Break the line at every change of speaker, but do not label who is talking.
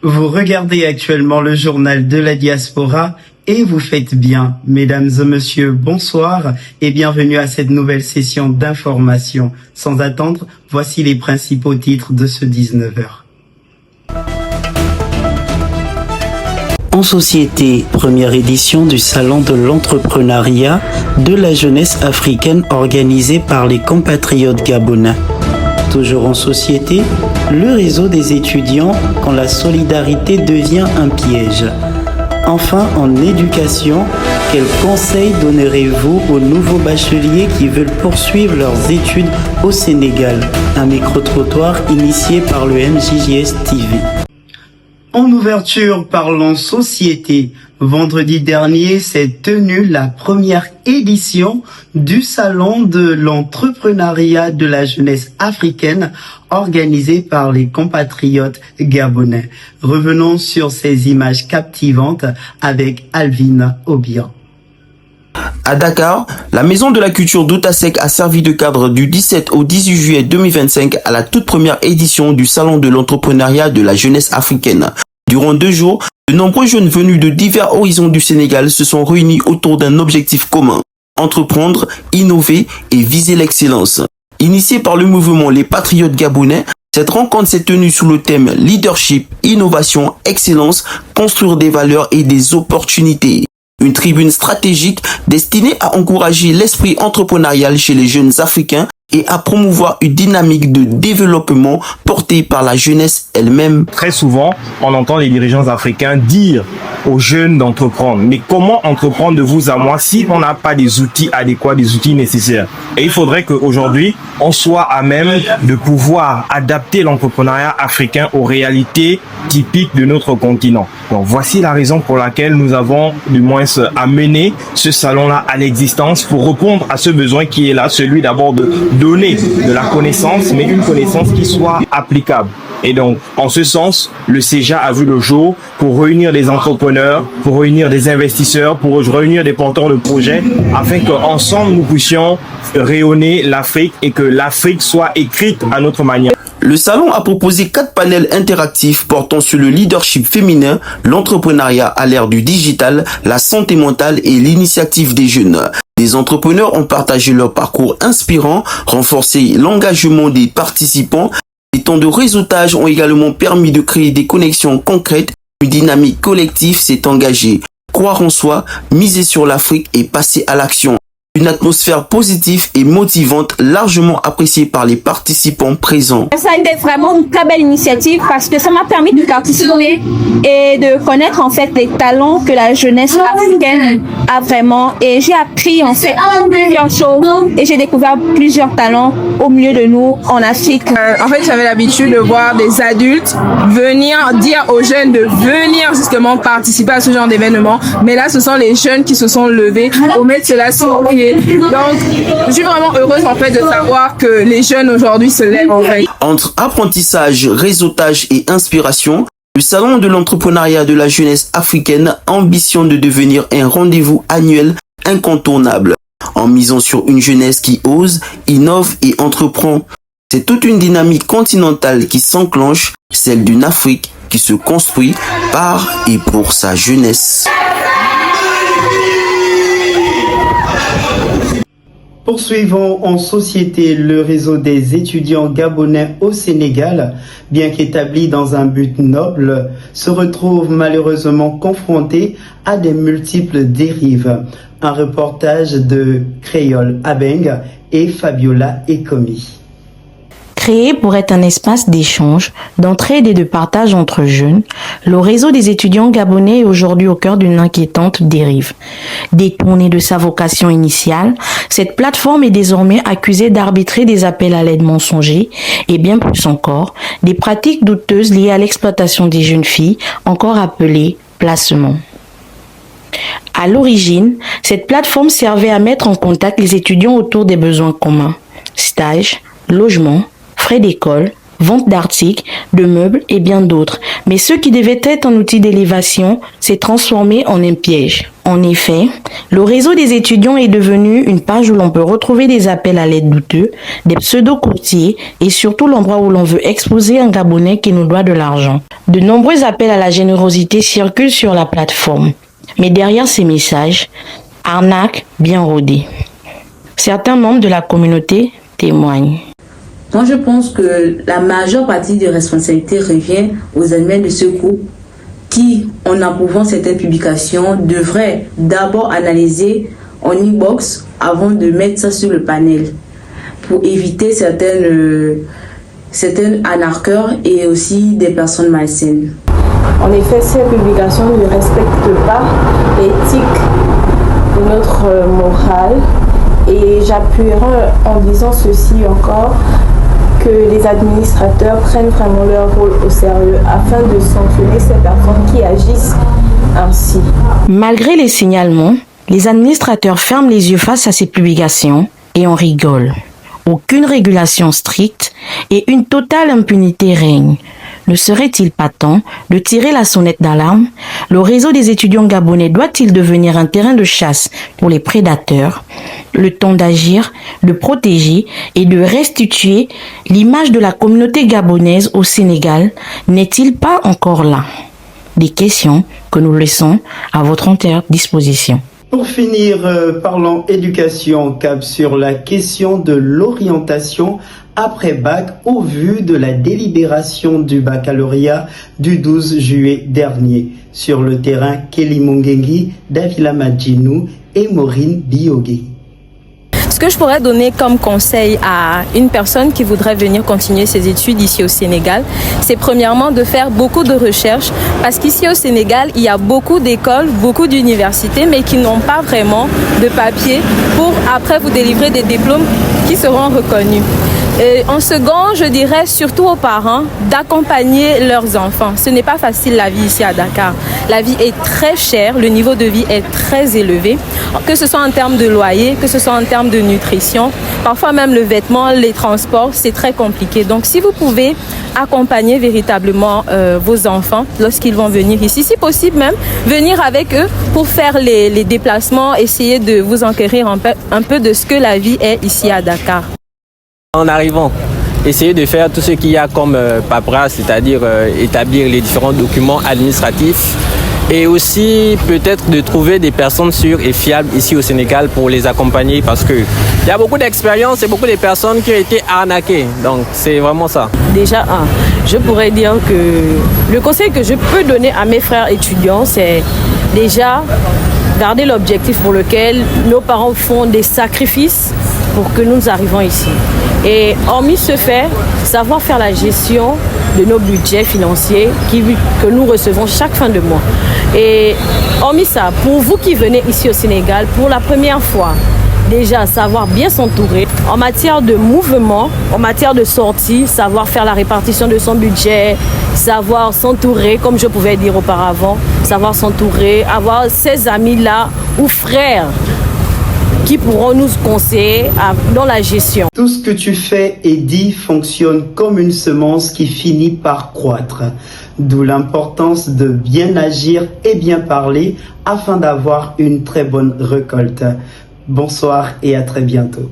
Vous regardez actuellement le journal de la diaspora et vous faites bien. Mesdames et messieurs, bonsoir et bienvenue à cette nouvelle session d'information. Sans attendre, voici les principaux titres de ce 19h. En société, première édition du Salon de l'entrepreneuriat de la jeunesse africaine organisé par les compatriotes gabonais. Toujours en société, le réseau des étudiants quand la solidarité devient un piège. Enfin, en éducation, quels conseils donnerez-vous aux nouveaux bacheliers qui veulent poursuivre leurs études au Sénégal? Un micro-trottoir initié par le MJJS TV. En ouverture, parlons société. Vendredi dernier s'est tenue la première édition du Salon de l'entrepreneuriat de la jeunesse africaine organisé par les compatriotes gabonais. Revenons sur ces images captivantes avec Alvin Obian.
À Dakar, la Maison de la Culture d'Outasek a servi de cadre du 17 au 18 juillet 2025 à la toute première édition du Salon de l'entrepreneuriat de la jeunesse africaine. Durant 2 jours, de nombreux jeunes venus de divers horizons du Sénégal se sont réunis autour d'un objectif commun: entreprendre, innover et viser l'excellence. Initiée par le mouvement Les Patriotes Gabonais, cette rencontre s'est tenue sous le thème Leadership, Innovation, Excellence, construire des valeurs et des opportunités. Une tribune stratégique destinée à encourager l'esprit entrepreneurial chez les jeunes africains et à promouvoir une dynamique de développement portée par la jeunesse elle-même.
Très souvent, on entend les dirigeants africains dire aux jeunes d'entreprendre. Mais comment entreprendre de vous à moi si on n'a pas des outils adéquats, des outils nécessaires? Et il faudrait qu'aujourd'hui, on soit à même de pouvoir adapter l'entrepreneuriat africain aux réalités typiques de notre continent. Donc voici la raison pour laquelle nous avons du moins amené ce salon-là à l'existence pour répondre à ce besoin qui est là, celui d'abord de donner de la connaissance, mais une connaissance qui soit applicable. Et donc, en ce sens, le CEJA a vu le jour pour réunir des entrepreneurs, pour réunir des investisseurs, pour réunir des porteurs de projets, afin qu'ensemble nous puissions rayonner l'Afrique et que l'Afrique soit écrite à notre manière.
Le salon a proposé 4 panels interactifs portant sur le leadership féminin, l'entrepreneuriat à l'ère du digital, la santé mentale et l'initiative des jeunes. Des entrepreneurs ont partagé leur parcours inspirant, renforcé l'engagement des participants. Les temps de réseautage ont également permis de créer des connexions concrètes. Une dynamique collective s'est engagée. Croire en soi, miser sur l'Afrique et passer à l'action. Une atmosphère positive et motivante, largement appréciée par les participants présents.
Ça a été vraiment une très belle initiative parce que ça m'a permis de participer et de connaître en fait les talents que la jeunesse africaine a vraiment. Et j'ai appris en fait plusieurs choses et j'ai découvert plusieurs talents au milieu de nous en Afrique.
En fait, j'avais l'habitude de voir des adultes venir dire aux jeunes de venir justement participer à ce genre d'événement. Mais là, ce sont les jeunes qui se sont levés pour mettre cela sur pied. Donc, je suis vraiment heureuse en fait de savoir que les jeunes aujourd'hui se lèvent en fait.
Entre apprentissage, réseautage et inspiration, le Salon de l'entrepreneuriat de la jeunesse africaine ambitionne de devenir un rendez-vous annuel incontournable. En misant sur une jeunesse qui ose, innove et entreprend, c'est toute une dynamique continentale qui s'enclenche, celle d'une Afrique qui se construit par et pour sa jeunesse.
Poursuivons en société. Le réseau des étudiants gabonais au Sénégal, bien qu'établi dans un but noble, se retrouve malheureusement confronté à des multiples dérives. Un reportage de Créole Abeng et Fabiola Ekomi.
Créé pour être un espace d'échange, d'entraide et de partage entre jeunes, le réseau des étudiants gabonais est aujourd'hui au cœur d'une inquiétante dérive. Détournée de sa vocation initiale, cette plateforme est désormais accusée d'arbitrer des appels à l'aide mensongers et bien plus encore, des pratiques douteuses liées à l'exploitation des jeunes filles, encore appelées placement. À l'origine, cette plateforme servait à mettre en contact les étudiants autour des besoins communs: stages, logements, frais d'école, vente d'articles, de meubles et bien d'autres. Mais ce qui devait être un outil d'élévation s'est transformé en un piège. En effet, le réseau des étudiants est devenu une page où l'on peut retrouver des appels à l'aide douteux, des pseudo-courtiers et surtout l'endroit où l'on veut exposer un Gabonais qui nous doit de l'argent. De nombreux appels à la générosité circulent sur la plateforme. Mais derrière ces messages, arnaque bien rodée. Certains membres de la communauté témoignent.
Moi, je pense que la majeure partie des responsabilités revient aux admins de ce groupe qui, en approuvant certaines publications, devraient d'abord analyser en e-box avant de mettre ça sur le panel pour éviter certaines arnaqueurs et aussi des personnes malsaines.
En effet, ces publications ne respectent pas l'éthique de notre morale et j'appuierai en disant ceci encore, que les administrateurs prennent vraiment leur rôle au sérieux afin de sanctionner ces personnes qui agissent ainsi.
Malgré les signalements, les administrateurs ferment les yeux face à ces publications et en rigolent. Aucune régulation stricte et une totale impunité règne. Ne serait-il pas temps de tirer la sonnette d'alarme? Le réseau des étudiants gabonais doit-il devenir un terrain de chasse pour les prédateurs? Le temps d'agir, de protéger et de restituer l'image de la communauté gabonaise au Sénégal n'est-il pas encore là? Des questions que nous laissons à votre entière disposition.
Pour finir, parlons éducation, cap sur la question de l'orientation après bac au vu de la délibération du baccalauréat du 12 juillet dernier. Sur le terrain, Kelly Mongengi, Davila Madjinou et Maureen Biogé.
Ce que je pourrais donner comme conseil à une personne qui voudrait venir continuer ses études ici au Sénégal, c'est premièrement de faire beaucoup de recherches parce qu'ici au Sénégal, il y a beaucoup d'écoles, beaucoup d'universités, mais qui n'ont pas vraiment de papier pour après vous délivrer des diplômes qui seront reconnus. Et en second, je dirais surtout aux parents d'accompagner leurs enfants. Ce n'est pas facile la vie ici à Dakar. La vie est très chère, le niveau de vie est très élevé, que ce soit en termes de loyer, que ce soit en termes de nutrition, parfois même le vêtement, les transports, c'est très compliqué. Donc si vous pouvez accompagner véritablement vos enfants lorsqu'ils vont venir ici, si possible même, venir avec eux pour faire les déplacements, essayer de vous enquérir un peu de ce que la vie est ici à Dakar.
En arrivant, essayer de faire tout ce qu'il y a comme paperasse, c'est-à-dire établir les différents documents administratifs et aussi peut-être de trouver des personnes sûres et fiables ici au Sénégal pour les accompagner parce qu'il y a beaucoup d'expérience et beaucoup de personnes qui ont été arnaquées. Donc c'est vraiment ça.
Déjà, je pourrais dire que le conseil que je peux donner à mes frères étudiants, c'est déjà garder l'objectif pour lequel nos parents font des sacrifices pour que nous arrivons ici. Et hormis ce fait, savoir faire la gestion de nos budgets financiers que nous recevons chaque fin de mois. Et hormis ça, pour vous qui venez ici au Sénégal pour la première fois, déjà savoir bien s'entourer en matière de mouvement, en matière de sortie, savoir faire la répartition de son budget, savoir s'entourer, comme je pouvais dire auparavant, savoir s'entourer, avoir ses amis là ou frères qui pourront nous conseiller dans la gestion.
Tout ce que tu fais et dis fonctionne comme une semence qui finit par croître. D'où l'importance de bien agir et bien parler afin d'avoir une très bonne récolte. Bonsoir et à très bientôt.